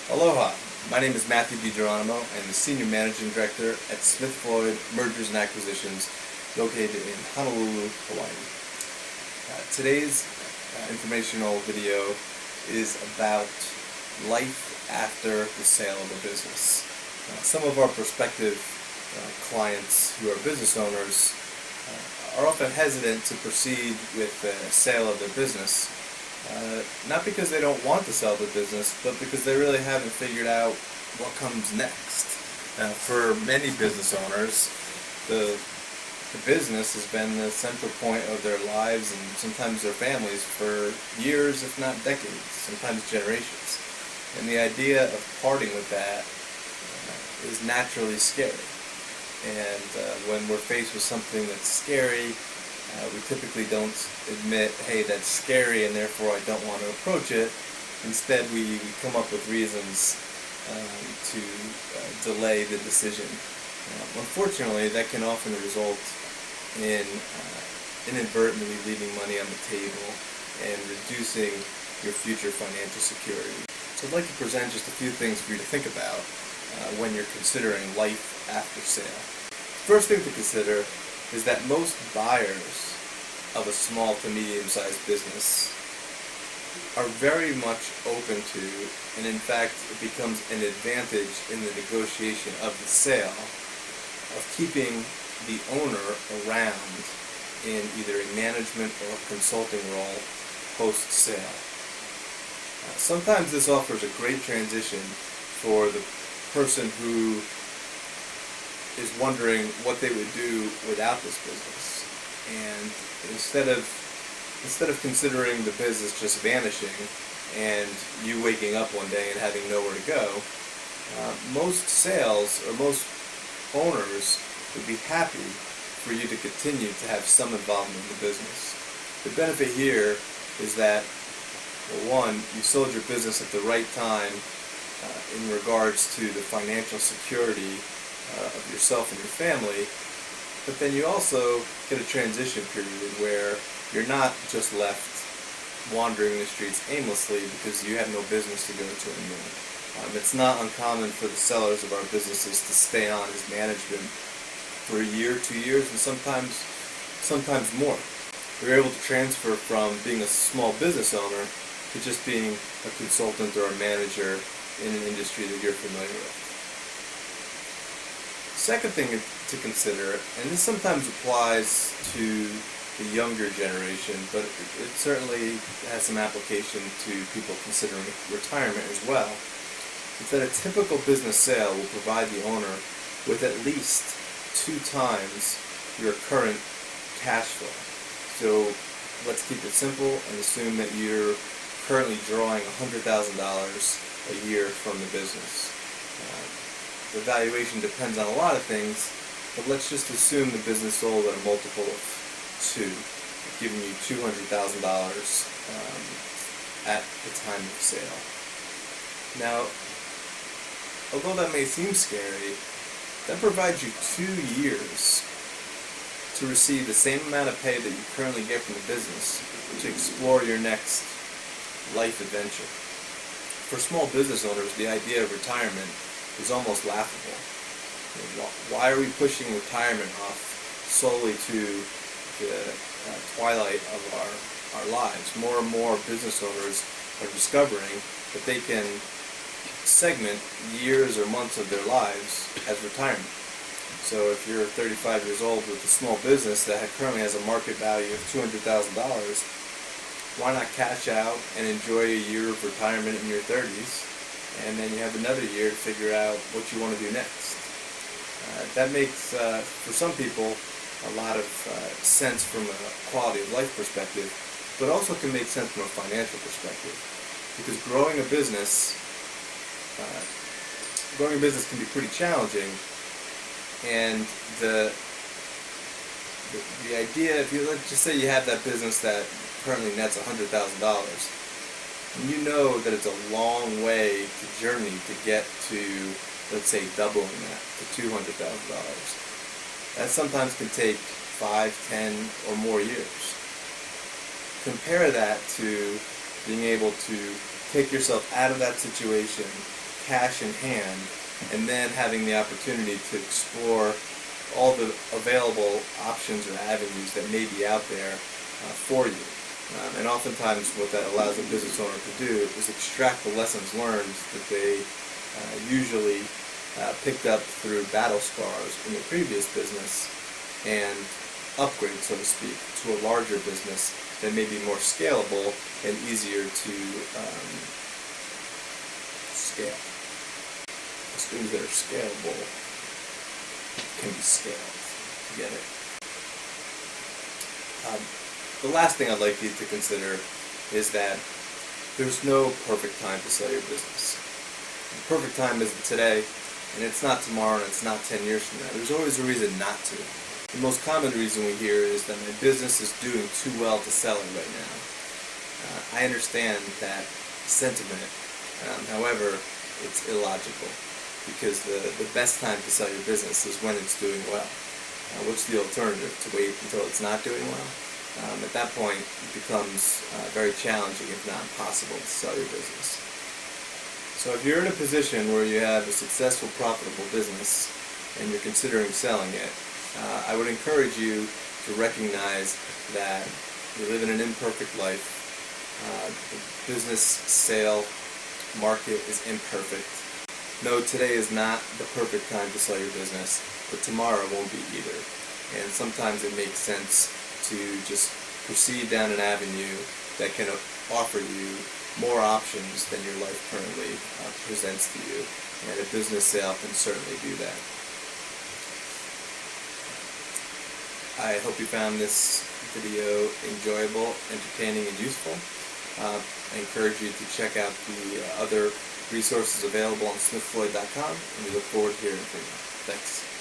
Aloha, my name is Matt DiGeronimo. I'm the Senior Managing Director at Floyd Mergers and Acquisitions located in Honolulu, Hawaii. Today's informational video is about life after the sale of a business. Some of our prospective clients who are business owners are often hesitant to proceed with the sale of their business. Not because they don't want to sell the business, but because they really haven't figured out what comes next. For many business owners, the business has been the central point of their lives and sometimes their families for years, if not decades, sometimes generations. And the idea of parting with that is naturally scary. And when we're faced with something that's scary, we typically don't admit, hey, that's scary and therefore I don't want to approach it. Instead, we come up with reasons to delay the decision. Unfortunately, that can often result in inadvertently leaving money on the table and reducing your future financial security. So I'd like to present just a few things for you to think about when you're considering life after sale. First thing to consider is that most buyers of a small to medium-sized business are very much open to, and in fact it becomes an advantage in the negotiation of the sale, of keeping the owner around in either a management or consulting role post-sale. Sometimes this offers a great transition for the person who is wondering what they would do without this business. And instead of considering the business just vanishing and you waking up one day and having nowhere to go, most sales or most owners would be happy for you to continue to have some involvement in the business. The benefit here is that, well, one, you sold your business at the right time in regards to the financial security of yourself and your family, but then you also get a transition period where you're not just left wandering the streets aimlessly because you have no business to go to anymore. It's not uncommon for the sellers of our businesses to stay on as management for a year, 2 years, and sometimes more. You're able to transfer from being a small business owner to just being a consultant or a manager in an industry that you're familiar with. Second thing to consider, and this sometimes applies to the younger generation, but it certainly has some application to people considering retirement as well, is that a typical business sale will provide the owner with at least 2 times your current cash flow. So let's keep it simple and assume that you're currently drawing $100,000 a year from the business. The valuation depends on a lot of things, but let's just assume the business sold at a multiple of 2, giving you $200,000 at the time of sale. Now, although that may seem scary, that provides you 2 years to receive the same amount of pay that you currently get from the business to explore your next life adventure. For small business owners, the idea of retirement is almost laughable. Why are we pushing retirement off solely to the twilight of our lives? More and more business owners are discovering that they can segment years or months of their lives as retirement. So if you're 35 years old with a small business that currently has a market value of $200,000, why not cash out and enjoy a year of retirement in your 30s? And then you have another year to figure out what you want to do next. That makes, for some people, a lot of sense from a quality of life perspective, but also can make sense from a financial perspective. Because growing a business can be pretty challenging, and the idea, if you, let's just say you have that business that currently nets $100,000, and you know that it's a long way to journey to get to, let's say, doubling that to $200,000. That sometimes can take 5, 10, or more years. Compare that to being able to take yourself out of that situation, cash in hand, and then having the opportunity to explore all the available options or avenues that may be out there for you. And oftentimes what that allows a business owner to do is extract the lessons learned that they usually picked up through battle scars in the previous business and upgrade, so to speak, to a larger business that may be more scalable and easier to scale. Things that are scalable can be scaled. Get it? The last thing I'd like you to consider is that there's no perfect time to sell your business. The perfect time isn't today, and it's not tomorrow, and it's not 10 years from now. There's always a reason not to. The most common reason we hear is that my business is doing too well to sell it right now. I understand that sentiment. However, it's illogical, because the best time to sell your business is when it's doing well. What's the alternative? To wait until it's not doing well? At that point, it becomes very challenging, if not impossible, to sell your business. So if you're in a position where you have a successful, profitable business and you're considering selling it, I would encourage you to recognize that you live in an imperfect life. The business sale market is imperfect. No, today is not the perfect time to sell your business, but tomorrow won't be either. And sometimes it makes sense to just proceed down an avenue that can offer you more options than your life currently presents to you. And a business sale can certainly do that. I hope you found this video enjoyable, entertaining, and useful. I encourage you to check out the other resources available on smithfloyd.com, and we look forward to hearing from you. Thanks.